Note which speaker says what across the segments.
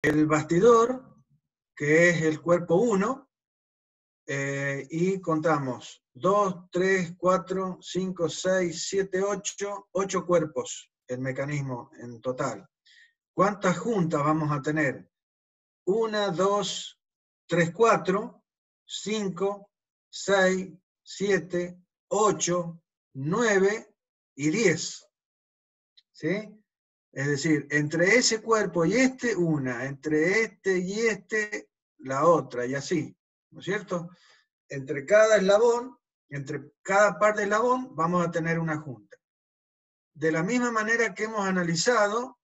Speaker 1: el bastidor, que es el cuerpo 1, y contamos 2, 3, 4, 5, 6, 7, 8 cuerpos, el mecanismo en total. ¿Cuántas juntas vamos a tener? 1, 2, 3, 4, 5, 6, 7, 8, 9 y 10. ¿Sí? Es decir, entre ese cuerpo y este, una, entre este y este, la otra, y así, ¿no es cierto? Entre cada eslabón, entre cada par de eslabón, vamos a tener una junta. De la misma manera que hemos analizado,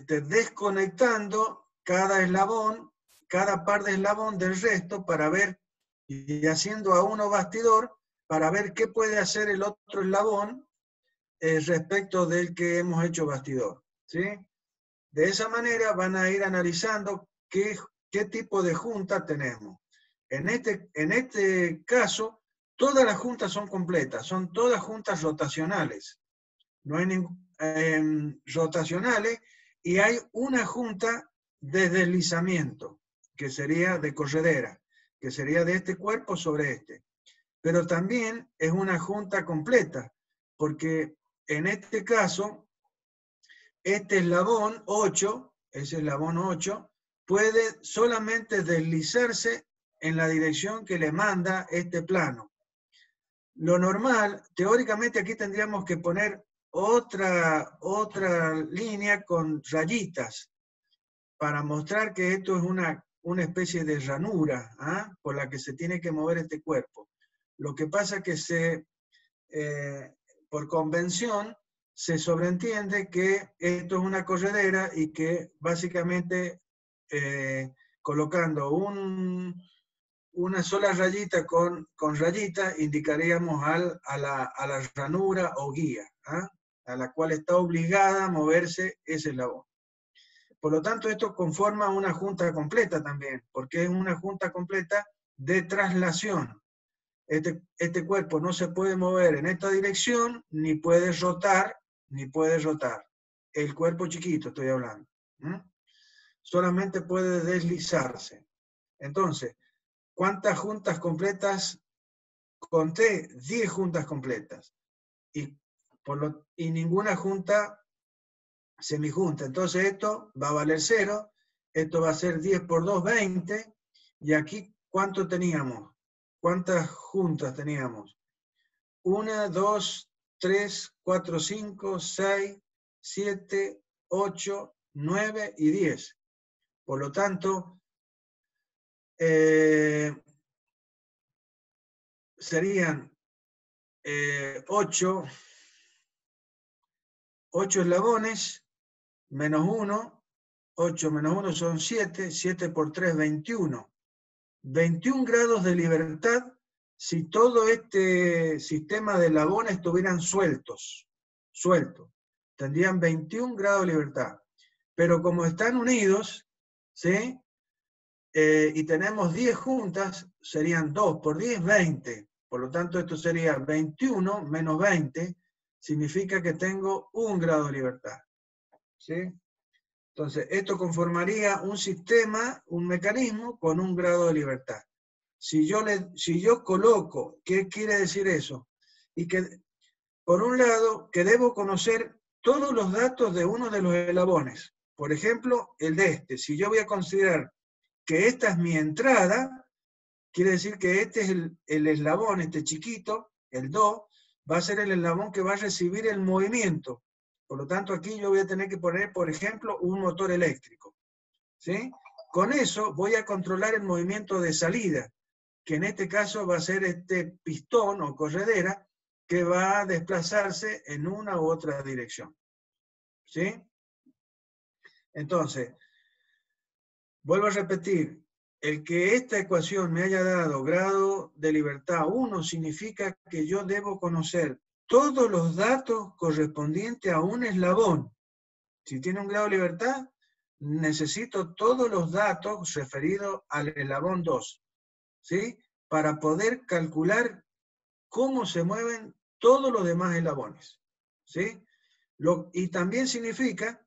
Speaker 1: desconectando cada eslabón, cada par de eslabón del resto para ver, y haciendo a uno bastidor, para ver qué puede hacer el otro eslabón respecto del que hemos hecho bastidor. ¿Sí? De esa manera van a ir analizando qué tipo de junta tenemos. En este caso, todas las juntas son completas, son todas juntas rotacionales. No hay rotacionales, y hay una junta de deslizamiento, que sería de corredera, que sería de este cuerpo sobre este. Pero también es una junta completa, porque en este caso, este eslabón 8, ese eslabón 8, puede solamente deslizarse en la dirección que le manda este plano. Lo normal, teóricamente aquí tendríamos que poner otra línea con rayitas para mostrar que esto es una especie de ranura, ¿ah?, por la que se tiene que mover este cuerpo. Lo que pasa es que por convención se sobreentiende que esto es una corredera y que básicamente colocando una sola rayita con rayita indicaríamos a la ranura o guía, ¿ah?, a la cual está obligada a moverse ese eslabón. Por lo tanto, esto conforma una junta completa también, porque es una junta completa de traslación. Este cuerpo no se puede mover en esta dirección, ni puede rotar, El cuerpo chiquito estoy hablando. Solamente puede deslizarse. Entonces, ¿cuántas juntas completas conté? 10 juntas completas. Y ninguna junta semijunta. Entonces esto va a valer 0. Esto va a ser 10 por 2, 20. Y aquí, ¿cuánto teníamos? ¿Cuántas juntas teníamos? 1, 2, 3, 4, 5, 6, 7, 8, 9 y 10. Por lo tanto, serían 8 eslabones menos 1. 8 menos 1 son 7. 7 por 3, 21. 21 grados de libertad si todo este sistema de eslabones estuvieran sueltos. Tendrían 21 grados de libertad. Pero como están unidos, ¿sí?, y tenemos 10 juntas, serían 2 por 10, 20. Por lo tanto, esto sería 21 menos 20, significa que tengo 1 grado de libertad. ¿Sí? Entonces, esto conformaría un sistema, un mecanismo con 1 grado de libertad. Si yo coloco, ¿qué quiere decir eso? Y que, por un lado, que debo conocer todos los datos de uno de los eslabones. Por ejemplo, el de este. Si yo voy a considerar que esta es mi entrada, quiere decir que este es el eslabón, este chiquito, el Do, va a ser el eslabón que va a recibir el movimiento. Por lo tanto, aquí yo voy a tener que poner, por ejemplo, un motor eléctrico. ¿Sí? Con eso voy a controlar el movimiento de salida, que en este caso va a ser este pistón o corredera que va a desplazarse en una u otra dirección. ¿Sí? Entonces, vuelvo a repetir, el que esta ecuación me haya dado grado de libertad 1 significa que yo debo conocer todos los datos correspondientes a un eslabón. Si tiene un grado de libertad, necesito todos los datos referidos al eslabón 2, ¿sí?, para poder calcular cómo se mueven todos los demás eslabones. ¿Sí? Y también significa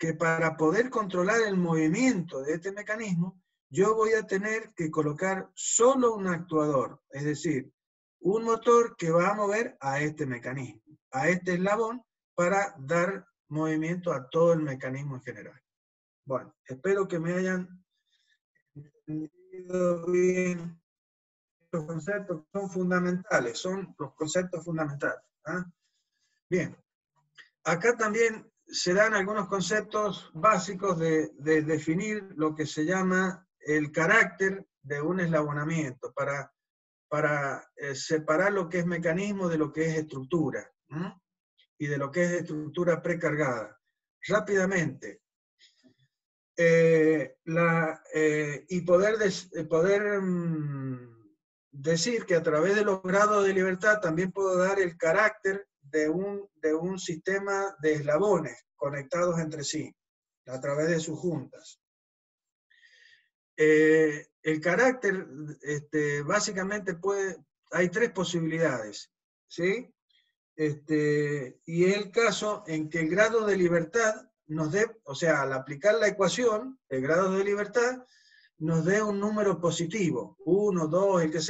Speaker 1: que para poder controlar el movimiento de este mecanismo, yo voy a tener que colocar solo un actuador, es decir, un motor que va a mover a este mecanismo, a este eslabón, para dar movimiento a todo el mecanismo en general. Bueno, espero que me hayan entendido bien los conceptos que son fundamentales, son los conceptos fundamentales. ¿Ah? Bien, acá también se dan algunos conceptos básicos de definir lo que se llama el carácter de un eslabonamiento, para separar lo que es mecanismo de lo que es estructura, ¿eh? Y de lo que es estructura precargada. Rápidamente, y poder decir que a través de los grados de libertad también puedo dar el carácter de un sistema de eslabones conectados entre sí, a través de sus juntas. El carácter, básicamente hay tres posibilidades, ¿sí? Y es el caso en que el grado de libertad nos dé, o sea, al aplicar la ecuación, el grado de libertad nos dé un número positivo, 1, 2, el que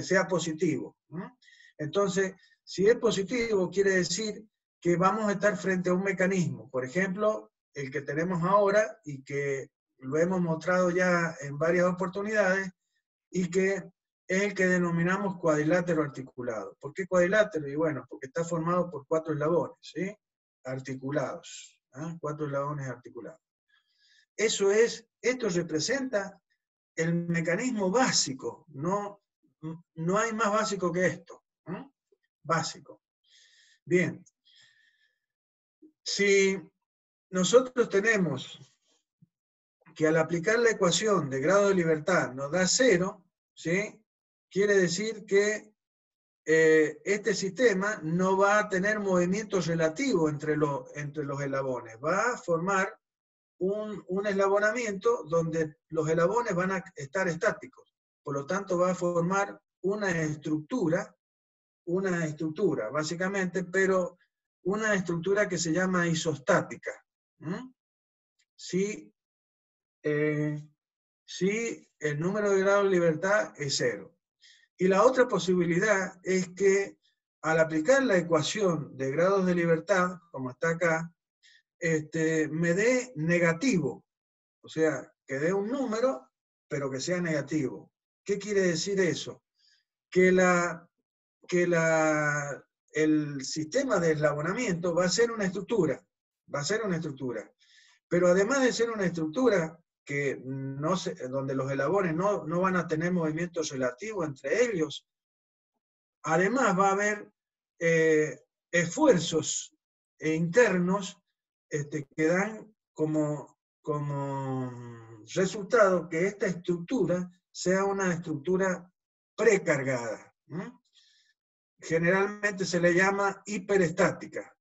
Speaker 1: sea positivo, ¿no? Entonces, si es positivo, quiere decir que vamos a estar frente a un mecanismo, por ejemplo, el que tenemos ahora y que lo hemos mostrado ya en varias oportunidades, y que es el que denominamos cuadrilátero articulado. ¿Por qué cuadrilátero? Y bueno, porque está formado por 4 eslabones, ¿sí? Articulados, ¿eh? 4 eslabones articulados. Esto representa el mecanismo básico, no hay más básico que esto, ¿eh? Básico. Bien, si nosotros tenemos que al aplicar la ecuación de grado de libertad nos da 0, ¿sí? Quiere decir que este sistema no va a tener movimiento relativo entre los eslabones, va a formar un eslabonamiento donde los eslabones van a estar estáticos, por lo tanto va a formar una estructura básicamente, pero una estructura que se llama isostática. Si el número de grados de libertad es 0. Y la otra posibilidad es que al aplicar la ecuación de grados de libertad, como está acá, me dé negativo. O sea, que dé un número, pero que sea negativo. ¿Qué quiere decir eso? Que el sistema de eslabonamiento va a ser una estructura. Pero además de ser una estructura donde los eslabones no van a tener movimiento relativo entre ellos, además va a haber esfuerzos internos que dan como resultado que esta estructura sea una estructura precargada. Generalmente se le llama hiperestática.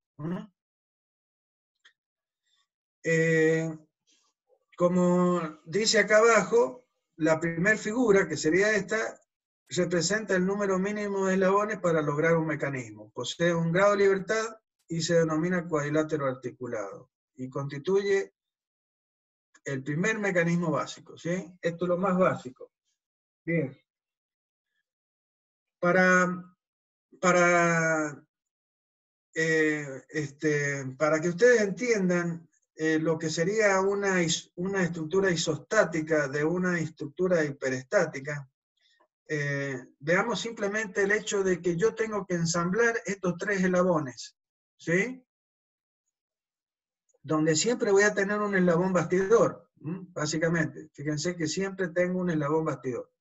Speaker 1: Como dice acá abajo, la primera figura, que sería esta, representa el número mínimo de eslabones para lograr un mecanismo. Posee un grado de libertad y se denomina cuadrilátero articulado. Y constituye el primer mecanismo básico, ¿sí? Esto es lo más básico. Bien. Para que ustedes entiendan lo que sería una estructura isostática de una estructura hiperestática, veamos simplemente el hecho de que yo tengo que ensamblar estos 3 eslabones, ¿sí? Donde siempre voy a tener un eslabón bastidor, básicamente. Fíjense que siempre tengo un eslabón bastidor.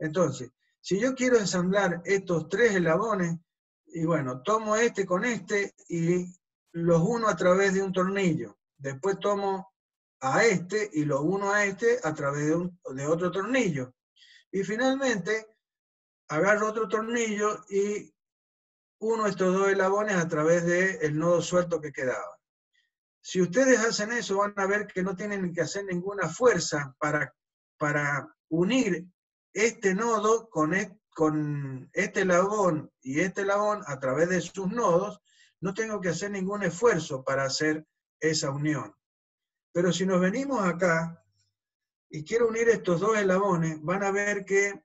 Speaker 1: Entonces, si yo quiero ensamblar estos 3 eslabones, y bueno, tomo este con este y los uno a través de un tornillo. Después tomo a este y lo uno a este a través de otro tornillo. Y finalmente, agarro otro tornillo y uno estos 2 eslabones a través del nodo suelto que quedaba. Si ustedes hacen eso, van a ver que no tienen que hacer ninguna fuerza para unir este nodo con este eslabón y este eslabón a través de sus nodos. No tengo que hacer ningún esfuerzo para hacer esa unión. Pero si nos venimos acá y quiero unir estos dos eslabones, van a ver que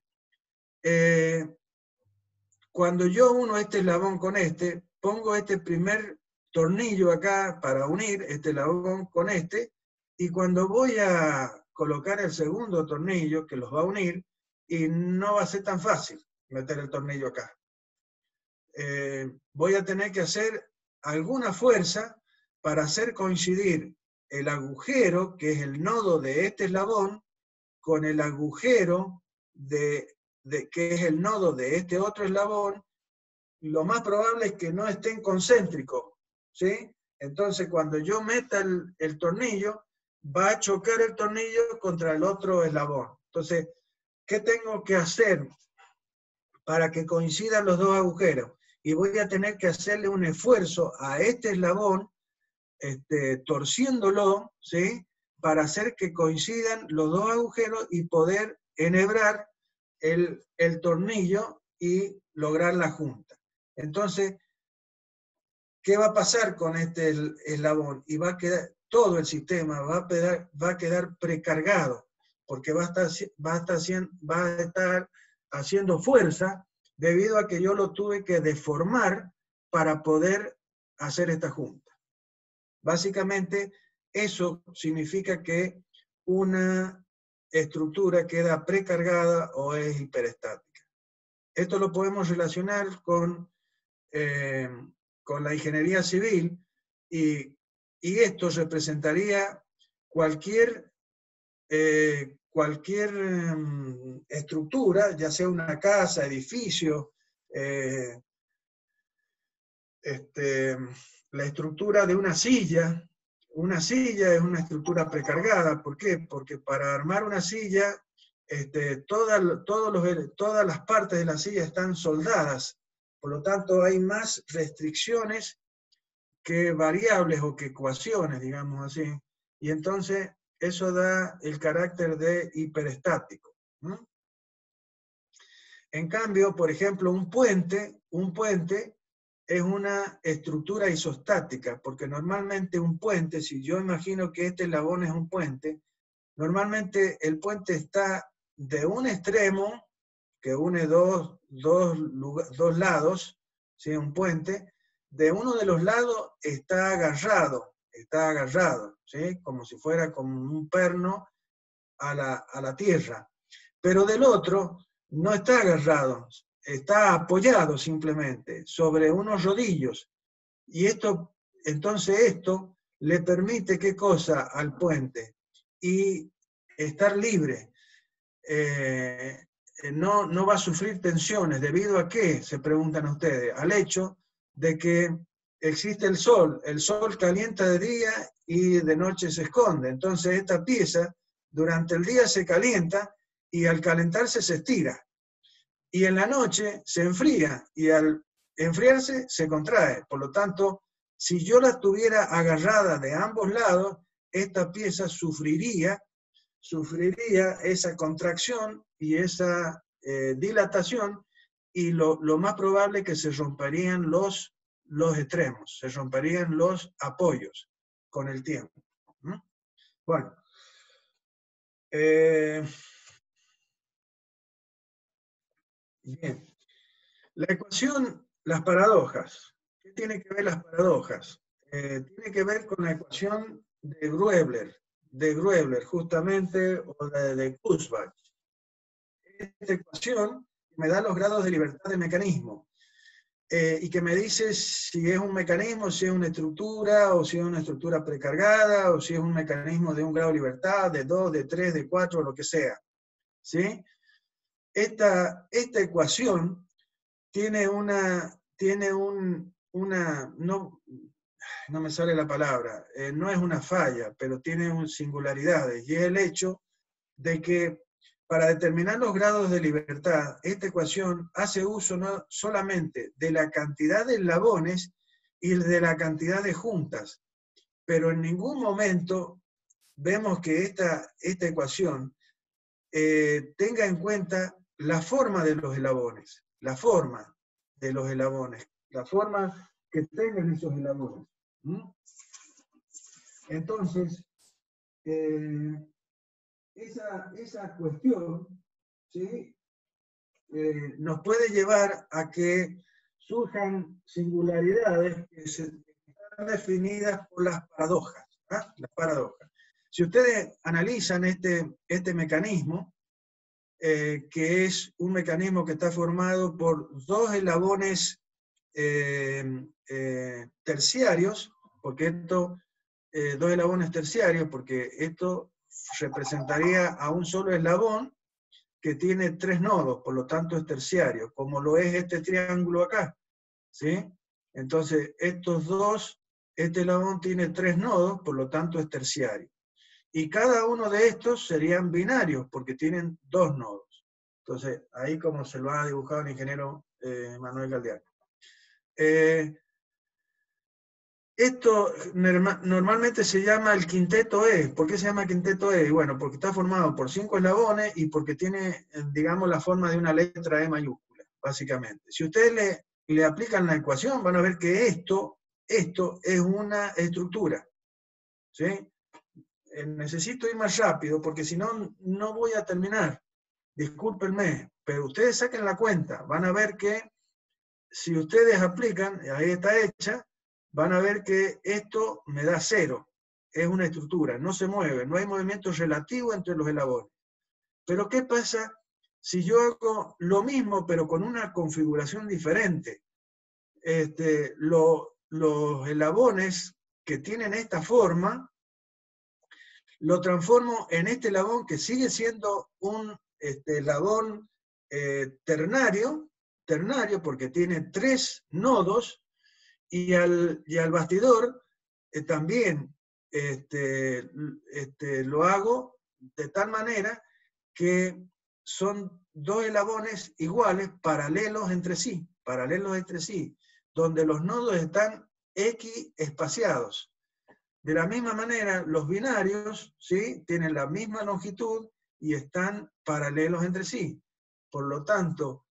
Speaker 1: cuando yo uno este eslabón con este, pongo este primer tornillo acá para unir este eslabón con este, y cuando voy a colocar el segundo tornillo que los va a unir, y no va a ser tan fácil meter el tornillo acá. Voy a tener que hacer alguna fuerza para hacer coincidir el agujero, que es el nodo de este eslabón, con el agujero que es el nodo de este otro eslabón. Lo más probable es que no estén concéntricos, ¿sí? Entonces, cuando yo meta el tornillo, va a chocar el tornillo contra el otro eslabón. Entonces, ¿qué tengo que hacer para que coincidan los dos agujeros? Y voy a tener que hacerle un esfuerzo a este eslabón, torciéndolo, ¿sí? Para hacer que coincidan los dos agujeros y poder enhebrar el tornillo y lograr la junta. Entonces, ¿qué va a pasar con este eslabón? Y va a quedar, todo el sistema va a quedar precargado, porque va a estar haciendo fuerza debido a que yo lo tuve que deformar para poder hacer esta junta. Básicamente, eso significa que una estructura queda precargada o es hiperestática. Esto lo podemos relacionar con la ingeniería civil, y esto representaría cualquier estructura, ya sea una casa, edificio, la estructura de una silla. Una silla es una estructura precargada. ¿Por qué? Porque para armar una silla, todas las partes de la silla están soldadas. Por lo tanto, hay más restricciones que variables o que ecuaciones, digamos así. Y entonces, eso da el carácter de hiperestático, ¿no? En cambio, por ejemplo, un puente es una estructura isostática, porque normalmente un puente, si yo imagino que este eslabón es un puente, normalmente el puente está de un extremo, que une dos lados, ¿sí? Un puente, de uno de los lados está agarrado, ¿sí? Como si fuera como un perno a la tierra. Pero del otro no está agarrado, está apoyado simplemente sobre unos rodillos. Y entonces esto le permite, ¿qué cosa? Al puente. Y estar libre. No va a sufrir tensiones. ¿Debido a qué? Se preguntan ustedes. Al hecho de que existe el sol calienta de día y de noche se esconde. Entonces esta pieza durante el día se calienta y al calentarse se estira. Y en la noche se enfría y al enfriarse se contrae. Por lo tanto, si yo la tuviera agarrada de ambos lados, esta pieza sufriría esa contracción y esa dilatación, y lo más probable es que se romperían los extremos, se romperían los apoyos con el tiempo. Bueno, bien. La ecuación, las paradojas. ¿Qué tiene que ver las paradojas? Tiene que ver con la ecuación de Gröbler justamente, o de Kurzbach. Esta ecuación me da los grados de libertad del mecanismo, y que me dice si es un mecanismo, si es una estructura, o si es una estructura precargada, o si es un mecanismo de un grado de libertad, de 2, de 3, de 4, lo que sea. ¿Sí? Esta ecuación tiene no me sale la palabra, no es una falla, pero tiene singularidades, y es el hecho de que para determinar los grados de libertad, esta ecuación hace uso no solamente de la cantidad de eslabones y de la cantidad de juntas, pero en ningún momento vemos que esta ecuación tenga en cuenta la forma de los eslabones, la forma que tengan esos eslabones. Entonces, esa cuestión, ¿sí? Nos puede llevar a que surjan singularidades que están definidas por las paradojas. ¿Ah? Las paradojas. Si ustedes analizan este mecanismo, que es un mecanismo que está formado por dos eslabones terciarios, porque esto, dos eslabones terciarios, porque esto representaría a un solo eslabón que tiene tres nodos, por lo tanto es terciario, como lo es este triángulo acá, ¿sí? Entonces, este eslabón tiene tres nodos, por lo tanto es terciario. Y cada uno de estos serían binarios, porque tienen dos nodos. Entonces, ahí como se lo ha dibujado el ingeniero Manuel Galdeano. Esto normalmente se llama el quinteto E. ¿Por qué se llama quinteto E? Bueno, porque está formado por 5 eslabones y porque tiene, digamos, la forma de una letra E mayúscula, básicamente. Si ustedes le aplican la ecuación, van a ver que esto es una estructura, ¿sí? Necesito ir más rápido porque si no, no voy a terminar. Discúlpenme, pero ustedes saquen la cuenta. Van a ver que si ustedes aplican, ahí está hecha, van a ver que esto me da 0. Es una estructura, no se mueve, no hay movimiento relativo entre los eslabones. Pero ¿qué pasa si yo hago lo mismo pero con una configuración diferente? Los eslabones que tienen esta forma, lo transformo en este eslabón que sigue siendo un eslabón ternario porque tiene 3 nodos, y al bastidor también lo hago de tal manera que son dos eslabones iguales, paralelos entre sí, donde los nodos están equiespaciados. De la misma manera, los binarios, ¿sí?, tienen la misma longitud y están paralelos entre sí. Por lo tanto,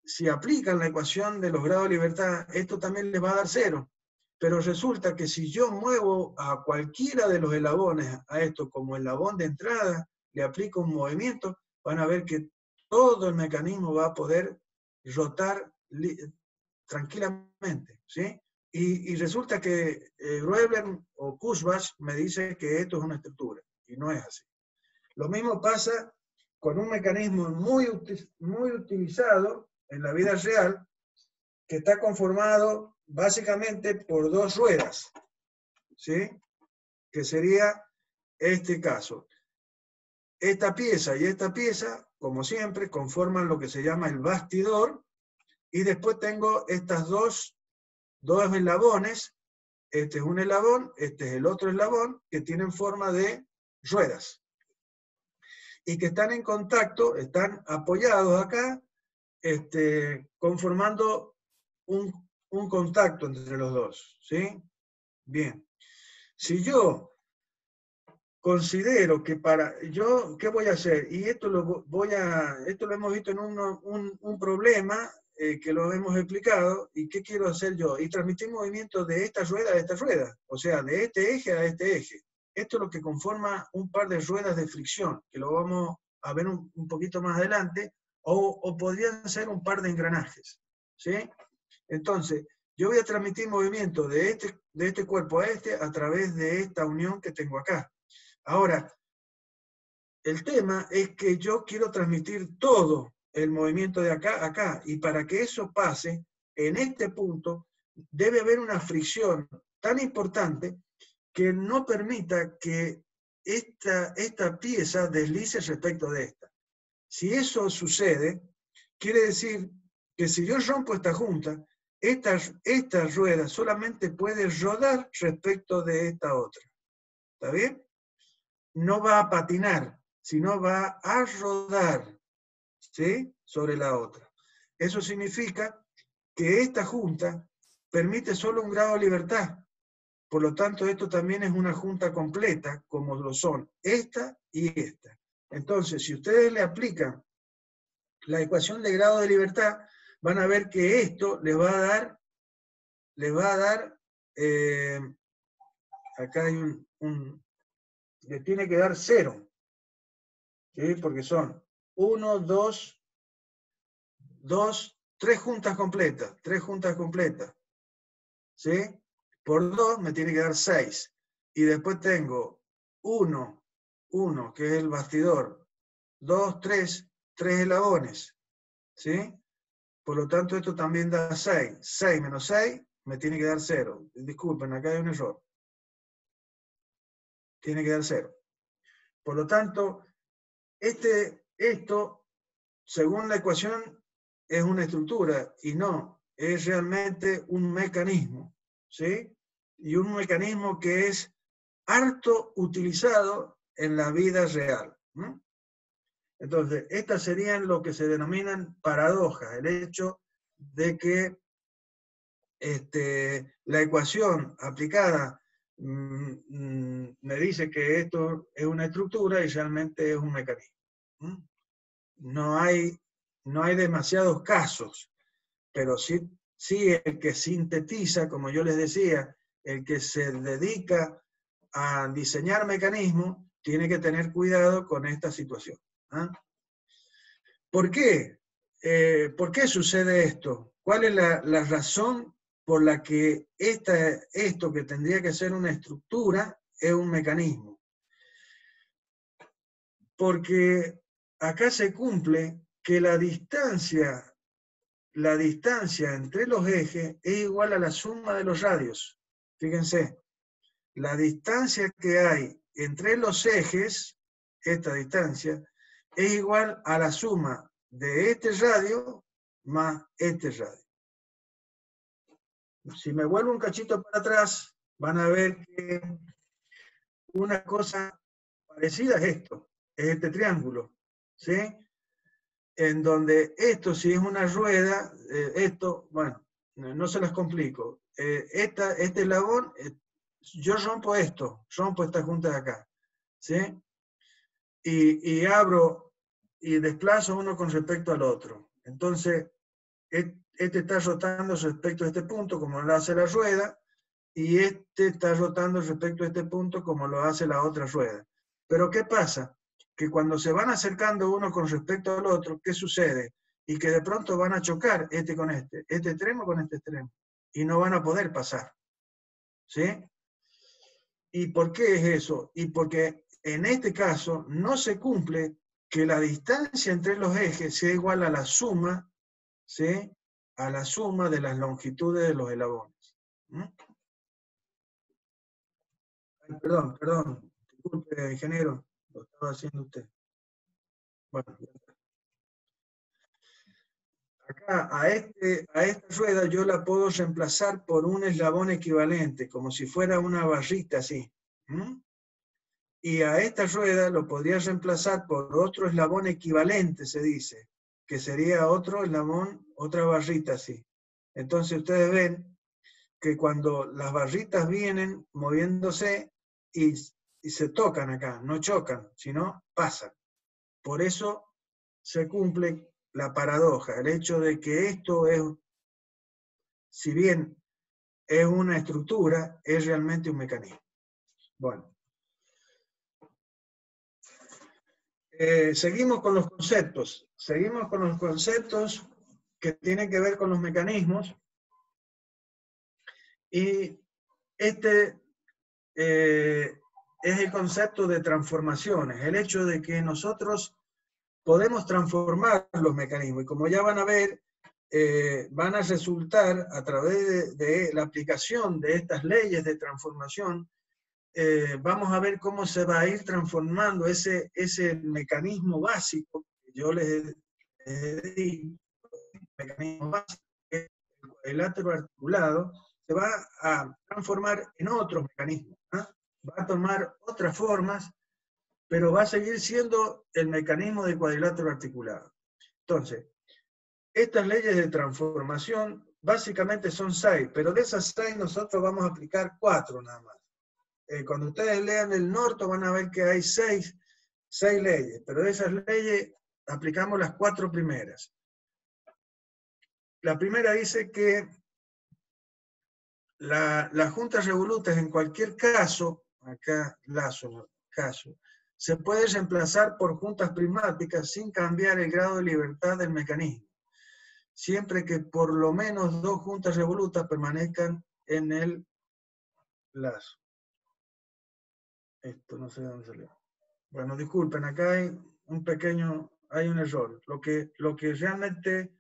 Speaker 1: si aplican la ecuación de los grados de libertad, esto también les va a dar 0. Pero resulta que si yo muevo a cualquiera de los eslabones a esto como eslabón de entrada, le aplico un movimiento, van a ver que todo el mecanismo va a poder rotar tranquilamente, ¿sí? Y resulta que Roebler o Kurzbach me dice que esto es una estructura, y no es así. Lo mismo pasa con un mecanismo muy utilizado en la vida real, que está conformado básicamente por dos ruedas, ¿sí?, que sería este caso. Esta pieza y esta pieza, como siempre, conforman lo que se llama el bastidor, y después tengo estas dos eslabones. Este es un eslabón, este es el otro eslabón, que tienen forma de ruedas y que están en contacto, están apoyados acá, conformando un contacto entre los dos, ¿sí? Bien. Si yo considero que ¿qué voy a hacer? Y esto lo hemos visto en un problema que lo hemos explicado, y ¿qué quiero hacer yo? Y transmitir movimiento de esta rueda a esta rueda, o sea, de este eje a este eje. Esto es lo que conforma un par de ruedas de fricción, que lo vamos a ver un poquito más adelante, o podrían ser un par de engranajes, ¿sí? Entonces, yo voy a transmitir movimiento de este cuerpo a a través de esta unión que tengo acá. Ahora, el tema es que yo quiero transmitir todo el movimiento de acá a acá, y para que eso pase, en este punto, debe haber una fricción tan importante que no permita que esta pieza deslice respecto de esta. Si eso sucede, quiere decir que si yo rompo esta junta, esta rueda solamente puede rodar respecto de esta otra. ¿Está bien? No va a patinar, sino va a rodar, ¿sí?, sobre la otra. Eso significa que esta junta permite solo un grado de libertad. Por lo tanto, esto también es una junta completa, como lo son esta y esta. Entonces, si ustedes le aplican la ecuación de grado de libertad, van a ver que esto les va a dar, acá hay le tiene que dar 0. ¿Sí? Porque son 1, 2, 3 juntas completas. 3 juntas completas. ¿Sí? Por 2 me tiene que dar 6. Y después tengo 1, que es el bastidor. 2, 3 eslabones. ¿Sí? Por lo tanto, esto también da 6. 6 menos 6 me tiene que dar 0. Disculpen, acá hay un error. Tiene que dar 0. Por lo tanto, esto, según la ecuación, es una estructura y no, es realmente un mecanismo. ¿Sí? Y un mecanismo que es harto utilizado en la vida real. ¿No? Entonces, estas serían lo que se denominan paradojas, el hecho de que la ecuación aplicada me dice que esto es una estructura y realmente es un mecanismo. No hay demasiados casos, pero sí el que sintetiza, como yo les decía, el que se dedica a diseñar mecanismos, tiene que tener cuidado con esta situación. ¿Por qué? ¿Por qué sucede esto? ¿Cuál es la razón por la que esto que tendría que ser una estructura es un mecanismo? Porque acá se cumple que la distancia entre los ejes es igual a la suma de los radios. Fíjense, la distancia que hay entre los ejes, esta distancia, es igual a la suma de este radio más este radio. Si me vuelvo un cachito para atrás, van a ver que una cosa parecida es esto, es este triángulo, ¿sí? En donde esto, si es una rueda, esto, bueno, no se las complico. Este eslabón, yo rompo esta junta de acá, ¿sí? Y abro y desplazo uno con respecto al otro. Entonces, este está rotando respecto a este punto, como lo hace la rueda, y este está rotando respecto a este punto, como lo hace la otra rueda. Pero ¿qué pasa? Que cuando se van acercando uno con respecto al otro, ¿qué sucede? Y que de pronto van a chocar este con este extremo con este extremo, y no van a poder pasar. ¿Sí? ¿Y por qué es eso? Y porque en este caso no se cumple que la distancia entre los ejes sea igual a la suma, ¿sí? A la suma de las longitudes de los eslabones. Perdón, disculpe, ingeniero, lo estaba haciendo usted. Bueno, acá a esta rueda yo la puedo reemplazar por un eslabón equivalente, como si fuera una barrita así. Y a esta rueda lo podría reemplazar por otro eslabón equivalente, se dice, que sería otro eslabón, otra barrita así. Entonces ustedes ven que cuando las barritas vienen moviéndose y se tocan acá, no chocan, sino pasan. Por eso se cumple la paradoja, el hecho de que esto es, si bien es una estructura, es realmente un mecanismo. Bueno. Seguimos con los conceptos. Seguimos con los conceptos que tienen que ver con los mecanismos. Y este es el concepto de transformaciones, el hecho de que nosotros podemos transformar los mecanismos. Y como ya van a ver, van a resultar a través de la aplicación de estas leyes de transformación, vamos a ver cómo se va a ir transformando ese mecanismo básico que yo les digo, el mecanismo básico, que es el cuadrilátero articulado, se va a transformar en otros mecanismos, ¿no? Va a tomar otras formas, pero va a seguir siendo el mecanismo del cuadrilátero articulado. Entonces, estas leyes de transformación básicamente son 6, pero de esas 6 nosotros vamos a aplicar 4 nada más. Cuando ustedes lean el Norto van a ver que hay 6 leyes, pero de esas leyes aplicamos las 4 primeras. La primera dice que las juntas revolutas en cualquier caso, acá lazo, caso, se puede reemplazar por juntas prismáticas sin cambiar el grado de libertad del mecanismo, siempre que por lo menos 2 juntas revolutas permanezcan en el lazo. Esto no sé de dónde salió. Bueno, disculpen, acá hay un error. Lo que realmente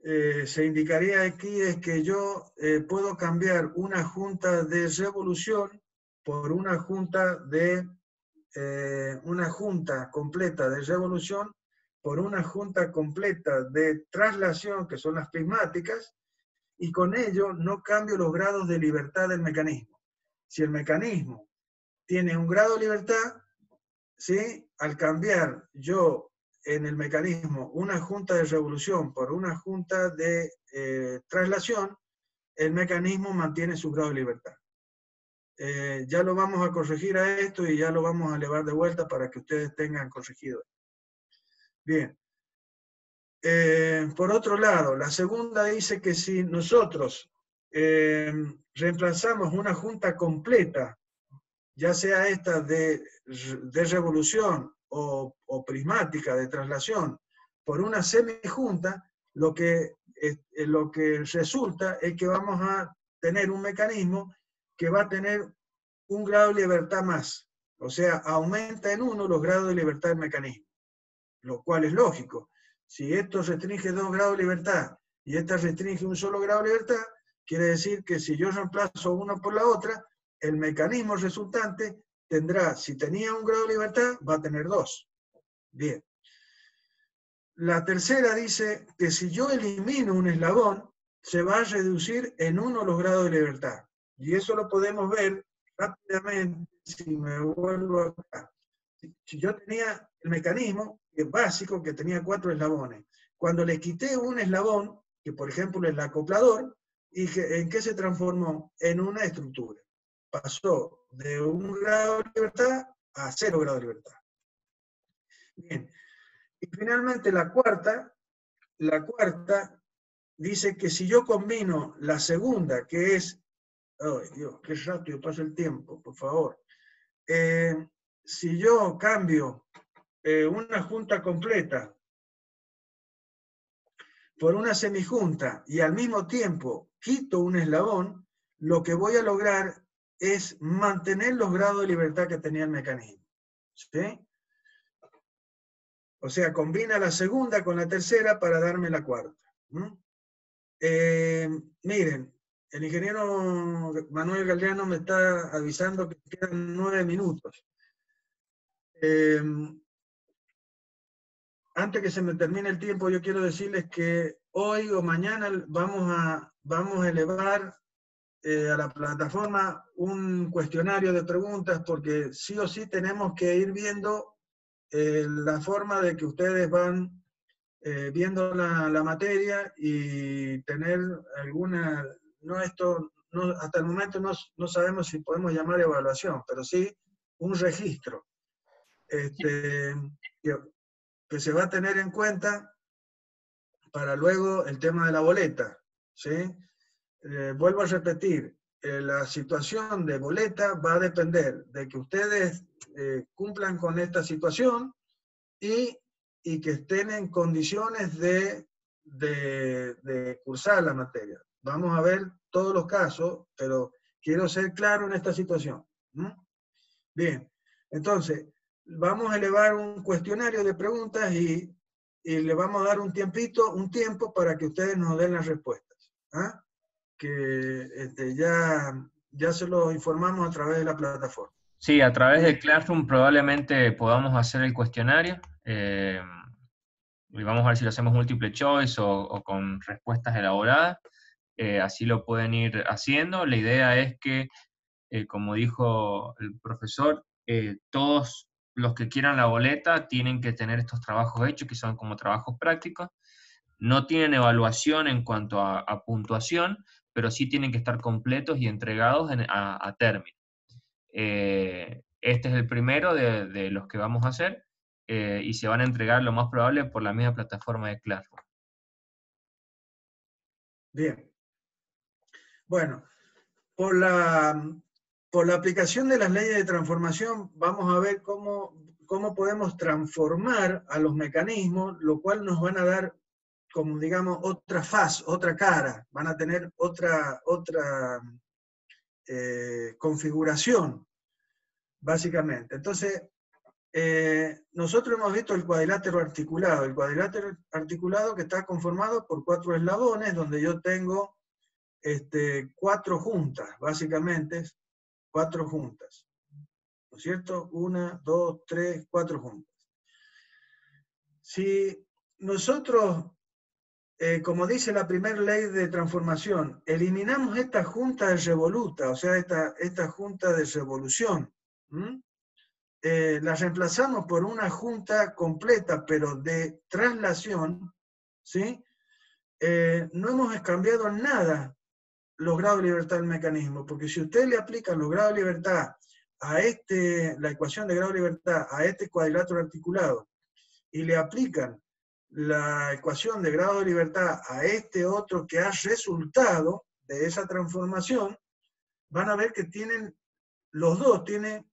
Speaker 1: se indicaría aquí es que yo puedo cambiar una junta de revolución por una junta completa de revolución por una junta completa de traslación, que son las prismáticas, y con ello no cambio los grados de libertad del mecanismo. Si el mecanismo tiene un grado de libertad, ¿sí? Al cambiar yo en el mecanismo una junta de revolución por una junta de traslación, el mecanismo mantiene su grado de libertad. Ya lo vamos a corregir a esto y ya lo vamos a elevar de vuelta para que ustedes tengan corregido. Bien. Por otro lado, la segunda dice que si nosotros reemplazamos una junta completa, ya sea esta de revolución o prismática de traslación, por una semijunta, lo que resulta es que vamos a tener un mecanismo que va a tener un grado de libertad más. O sea, aumenta en 1 los grados de libertad del mecanismo, lo cual es lógico. Si esto restringe 2 grados de libertad y esta restringe un solo grado de libertad, quiere decir que si yo reemplazo una por la otra, el mecanismo resultante tendrá, si tenía 1 grado de libertad, va a tener 2. Bien. La tercera dice que si yo elimino un eslabón, se va a reducir en 1 los grados de libertad. Y eso lo podemos ver rápidamente si me vuelvo acá. Si yo tenía el mecanismo básico que tenía 4 eslabones. Cuando le quité un eslabón, que por ejemplo es el acoplador, ¿en qué se transformó? En una estructura. Pasó de 1 grado de libertad a 0 grado de libertad. Bien. Y finalmente la cuarta dice que si yo combino la segunda, que es, ¡ay Dios, qué rápido pasa el tiempo, por favor! Si yo cambio una junta completa por una semijunta y al mismo tiempo quito un eslabón, lo que voy a lograr es mantener los grados de libertad que tenía el mecanismo. ¿Sí? O sea, combina la segunda con la tercera para darme la cuarta. Miren, el ingeniero Manuel Galeano me está avisando que quedan 9 minutos. Antes que se me termine el tiempo, yo quiero decirles que hoy o mañana vamos a elevar a la plataforma un cuestionario de preguntas, porque sí o sí tenemos que ir viendo la forma de que ustedes van viendo la materia y tener alguna, hasta el momento no sabemos si podemos llamar evaluación, pero sí un registro que se va a tener en cuenta para luego el tema de la boleta. ¿Sí? Vuelvo a repetir, la situación de boleta va a depender de que ustedes cumplan con esta situación y que estén en condiciones de cursar la materia. Vamos a ver todos los casos, pero quiero ser claro en esta situación. Bien, entonces, vamos a elevar un cuestionario de preguntas y le vamos a dar un tiempo para que ustedes nos den las respuestas. ¿Ah? Que ya se lo informamos a través de la plataforma.
Speaker 2: Sí, a través de Classroom probablemente podamos hacer el cuestionario. Y vamos a ver si lo hacemos múltiple choice o con respuestas elaboradas. Así lo pueden ir haciendo. La idea es que, como dijo el profesor, todos los que quieran la boleta tienen que tener estos trabajos hechos, que son como trabajos prácticos. No tienen evaluación en cuanto a puntuación, pero sí tienen que estar completos y entregados a término. Este es el primero de los que vamos a hacer y se van a entregar lo más probable por la misma plataforma de Classroom.
Speaker 1: Bien. Bueno, por la por la aplicación de las leyes de transformación vamos a ver cómo podemos transformar a los mecanismos, lo cual nos van a dar, como digamos, otra faz, otra cara, van a tener otra configuración, básicamente. Entonces, nosotros hemos visto el cuadrilátero articulado que está conformado por 4 eslabones, donde yo tengo 4 juntas, básicamente, 4 juntas, ¿no es cierto? 1, 2, 3, 4 juntas. Si nosotros, como dice la primera ley de transformación, eliminamos esta junta de revoluta, o sea, esta junta de revolución, la reemplazamos por una junta completa, pero de traslación, ¿sí? No hemos cambiado nada los grados de libertad del mecanismo, porque si usted le aplica los grados de libertad a la ecuación de grado de libertad a este cuadrilátero articulado, y le aplican la ecuación de grado de libertad a este otro que ha resultado de esa transformación, van a ver que los dos tienen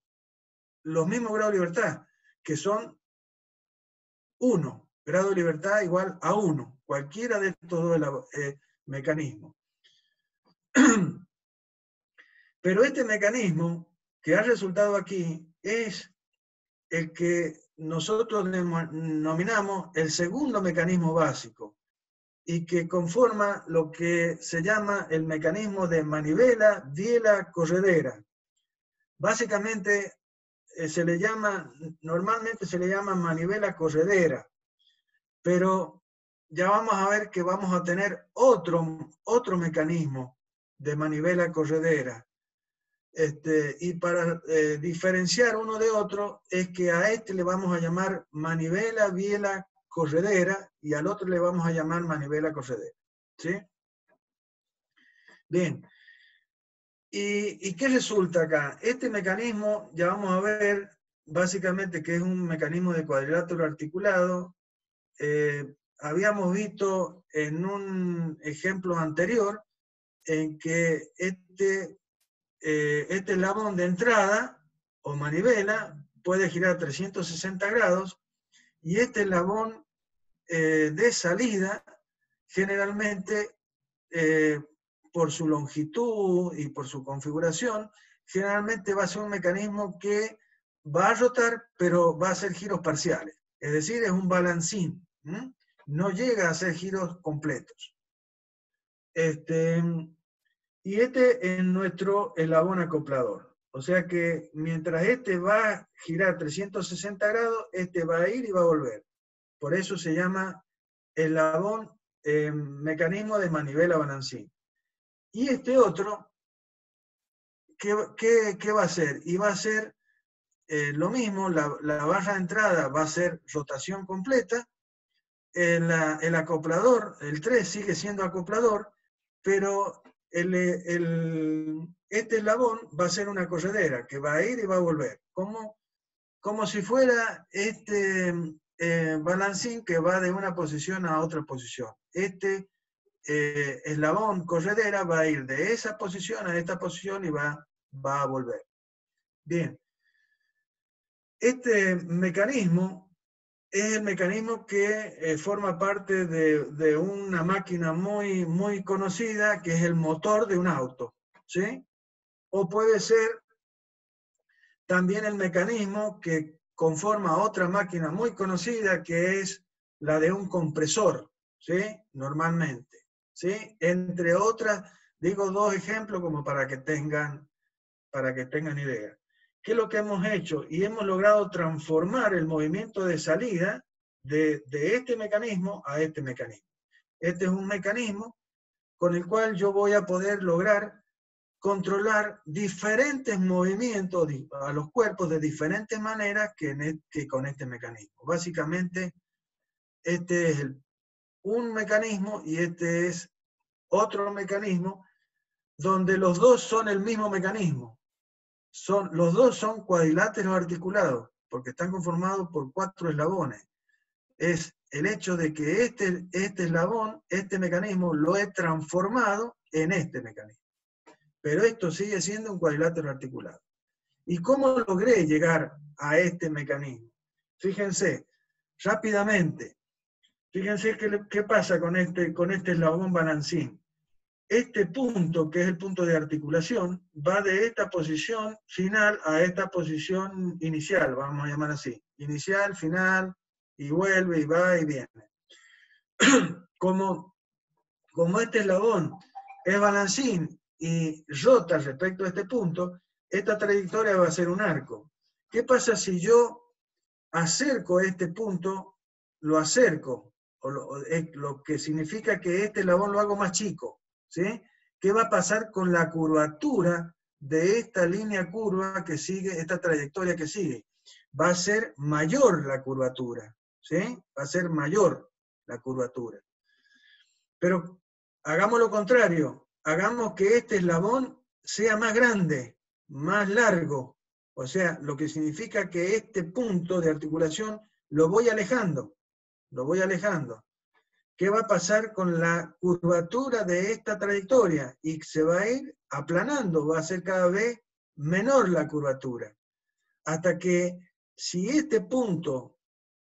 Speaker 1: los mismos grados de libertad, que son 1, grado de libertad igual a 1, cualquiera de estos dos mecanismos. Pero este mecanismo que ha resultado aquí es el que nosotros denominamos el segundo mecanismo básico y que conforma lo que se llama el mecanismo de manivela, biela, corredera. Básicamente normalmente se le llama manivela corredera, pero ya vamos a ver que vamos a tener otro mecanismo de manivela corredera. Y para diferenciar uno de otro es que a este le vamos a llamar manivela, biela, corredera, y al otro le vamos a llamar manivela corredera. ¿Sí? Bien. ¿Y qué resulta acá? Este mecanismo, ya vamos a ver, básicamente que es un mecanismo de cuadrilátero articulado. Habíamos visto en un ejemplo anterior en que este eslabón de entrada o manivela puede girar 360 grados y este eslabón de salida generalmente por su longitud y por su configuración generalmente va a ser un mecanismo que va a rotar pero va a hacer giros parciales, es decir, es un balancín, no llega a hacer giros completos. Y este es nuestro eslabón acoplador. O sea que mientras este va a girar 360 grados, este va a ir y va a volver. Por eso se llama eslabón mecanismo de manivela balancín. Y este otro, ¿qué va a hacer? Y va a ser lo mismo, la barra de entrada va a ser rotación completa, el acoplador, el 3 sigue siendo acoplador, pero este eslabón va a ser una corredera que va a ir y va a volver, como si fuera este balancín que va de una posición a otra posición. Este eslabón corredera va a ir de esa posición a esta posición y va a volver. Bien. Este mecanismo es el mecanismo que forma parte de una máquina muy, muy conocida, que es el motor de un auto, ¿sí? O puede ser también el mecanismo que conforma otra máquina muy conocida, que es la de un compresor, ¿sí? Normalmente, ¿sí? Entre otras, digo 2 ejemplos como para que tengan idea. ¿Qué es lo que hemos hecho? Y hemos logrado transformar el movimiento de salida de este mecanismo a este mecanismo. Este es un mecanismo con el cual yo voy a poder lograr controlar diferentes movimientos a los cuerpos de diferentes maneras que con este mecanismo. Básicamente, este es un mecanismo y este es otro mecanismo donde los dos son el mismo mecanismo. Los dos son cuadriláteros articulados, porque están conformados por 4 eslabones. Es el hecho de que este eslabón, este mecanismo, lo he transformado en este mecanismo. pero esto sigue siendo un cuadrilátero articulado. ¿Y cómo logré llegar a este mecanismo? Fíjense, rápidamente, fíjense qué pasa con este eslabón balancín. Este punto, que es el punto de articulación, va de esta posición final a esta posición inicial, vamos a llamar así. Inicial, final, y vuelve, y va, y viene. Como este eslabón es balancín y rota respecto a este punto, esta trayectoria va a ser un arco. ¿Qué pasa si yo acerco este punto, lo acerco, lo que significa que este eslabón lo hago más chico? ¿Sí? ¿Qué va a pasar con la curvatura de esta línea curva que sigue, esta trayectoria que sigue? Va a ser mayor la curvatura, ¿sí? Va a ser mayor la curvatura. Pero hagamos lo contrario, hagamos que este eslabón sea más grande, más largo, o sea, lo que significa que este punto de articulación lo voy alejando, lo voy alejando. ¿Qué va a pasar con la curvatura de esta trayectoria? Y se va a ir aplanando, va a ser cada vez menor la curvatura. Hasta que si este punto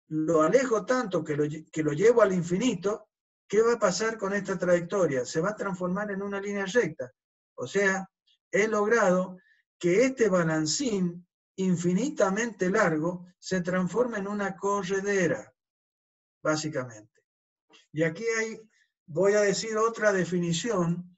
Speaker 1: lo alejo tanto que lo llevo al infinito, ¿qué va a pasar con esta trayectoria? Se va a transformar en una línea recta. O sea, he logrado que este balancín infinitamente largo se transforme en una corredera, básicamente. Y aquí voy a decir otra definición